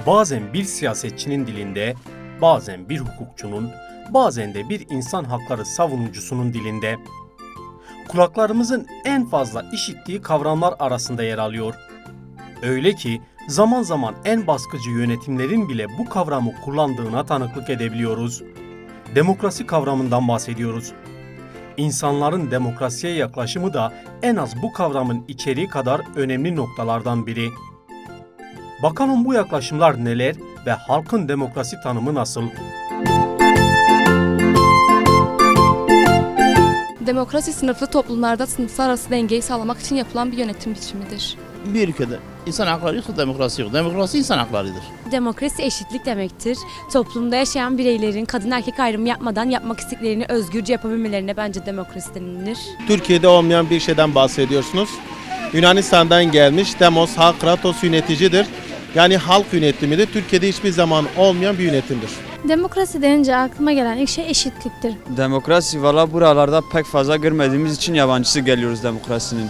Bazen bir siyasetçinin dilinde, bazen bir hukukçunun, bazen de bir insan hakları savunucusunun dilinde. Kulaklarımızın en fazla işittiği kavramlar arasında yer alıyor. Öyle ki zaman zaman en baskıcı yönetimlerin bile bu kavramı kullandığına tanıklık edebiliyoruz. Demokrasi kavramından bahsediyoruz. İnsanların demokrasiye yaklaşımı da en az bu kavramın içeriği kadar önemli noktalardan biri. Bakalım bu yaklaşımlar neler ve halkın demokrasi tanımı nasıl? Demokrasi sınıflı toplumlarda sınıflar arası dengeyi sağlamak için yapılan bir yönetim biçimidir. Bir ülkede insan hakları yoksa demokrasi yok. Demokrasi insan haklarıdır. Demokrasi eşitlik demektir. Toplumda yaşayan bireylerin kadın erkek ayrımı yapmadan yapmak istediklerini özgürce yapabilmelerine bence demokrasi denilir. Türkiye'de olmayan bir şeyden bahsediyorsunuz. Yunanistan'dan gelmiş Demos halk Kratos yöneticidir. Yani halk yönetimidir. Türkiye'de hiçbir zaman olmayan bir yönetimdir. Demokrasi denince aklıma gelen ilk şey eşitliktir. Demokrasi valla buralarda pek fazla görmediğimiz için yabancısı geliyoruz demokrasinin.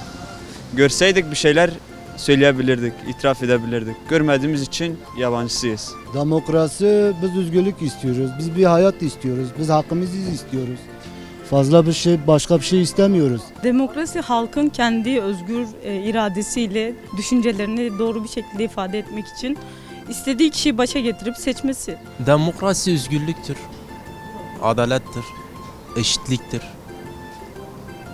Görseydik bir şeyler söyleyebilirdik, itiraf edebilirdik. Görmediğimiz için yabancısıyız. Demokrasi, biz özgürlük istiyoruz, biz bir hayat istiyoruz, biz hakkımızı istiyoruz. Fazla bir şey, başka bir şey istemiyoruz. Demokrasi halkın kendi özgür iradesiyle düşüncelerini doğru bir şekilde ifade etmek için istediği kişiyi başa getirip seçmesi. Demokrasi özgürlüktür, adalettir, eşitliktir.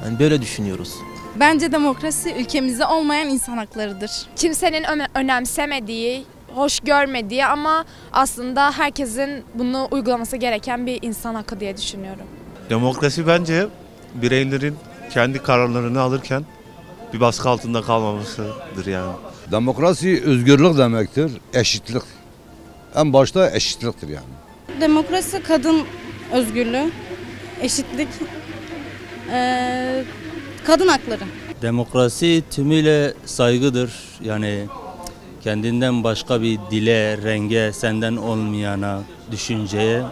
Yani böyle düşünüyoruz. Bence demokrasi ülkemizde olmayan insan haklarıdır. Kimsenin önemsemediği, hoş görmediği ama aslında herkesin bunu uygulaması gereken bir insan hakkı diye düşünüyorum. Demokrasi bence bireylerin kendi kararlarını alırken bir baskı altında kalmamasıdır yani. Demokrasi özgürlük demektir, eşitlik. En başta eşitliktir yani. Demokrasi kadın özgürlüğü, eşitlik, kadın hakları. Demokrasi tümüyle saygıdır. Yani kendinden başka bir dile, renge, senden olmayana, düşünceye.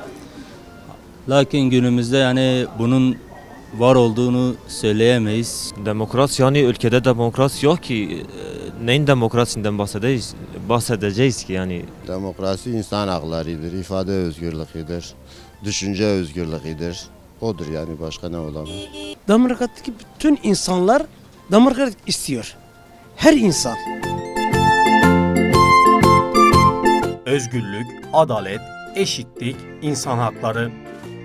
Lakin günümüzde yani bunun var olduğunu söyleyemeyiz. Demokrasi yani ülkede demokrasi yok ki. Neyin demokrasinden bahsedeceğiz ki yani? Demokrasi insan haklarıdır, ifade özgürlüğüdür, düşünce özgürlüğüdür. Odur yani, başka ne olabilir? Demokratik bütün insanlar demokratik istiyor. Her insan. Özgürlük, adalet, eşitlik, insan hakları.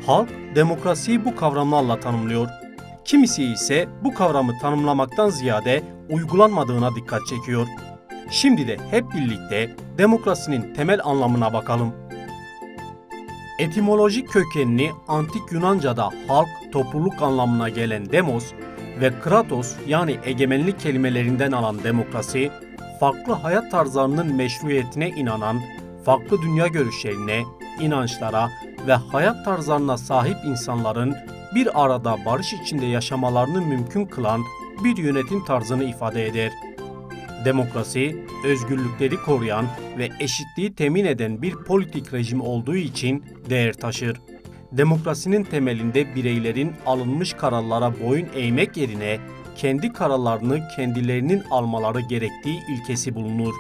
Halk demokrasiyi bu kavramlarla tanımlıyor. Kimisi ise bu kavramı tanımlamaktan ziyade uygulanmadığına dikkat çekiyor. Şimdi de hep birlikte demokrasinin temel anlamına bakalım. Etimolojik kökenini antik Yunanca'da halk, topluluk anlamına gelen demos ve kratos yani egemenlik kelimelerinden alan demokrasi, farklı hayat tarzlarının meşruiyetine inanan, farklı dünya görüşlerine, inançlara ve hayat tarzlarına sahip insanların bir arada barış içinde yaşamalarını mümkün kılan bir yönetim tarzını ifade eder. Demokrasi, özgürlükleri koruyan ve eşitliği temin eden bir politik rejim olduğu için değer taşır. Demokrasinin temelinde bireylerin alınmış kararlara boyun eğmek yerine kendi kararlarını kendilerinin almaları gerektiği ilkesi bulunur.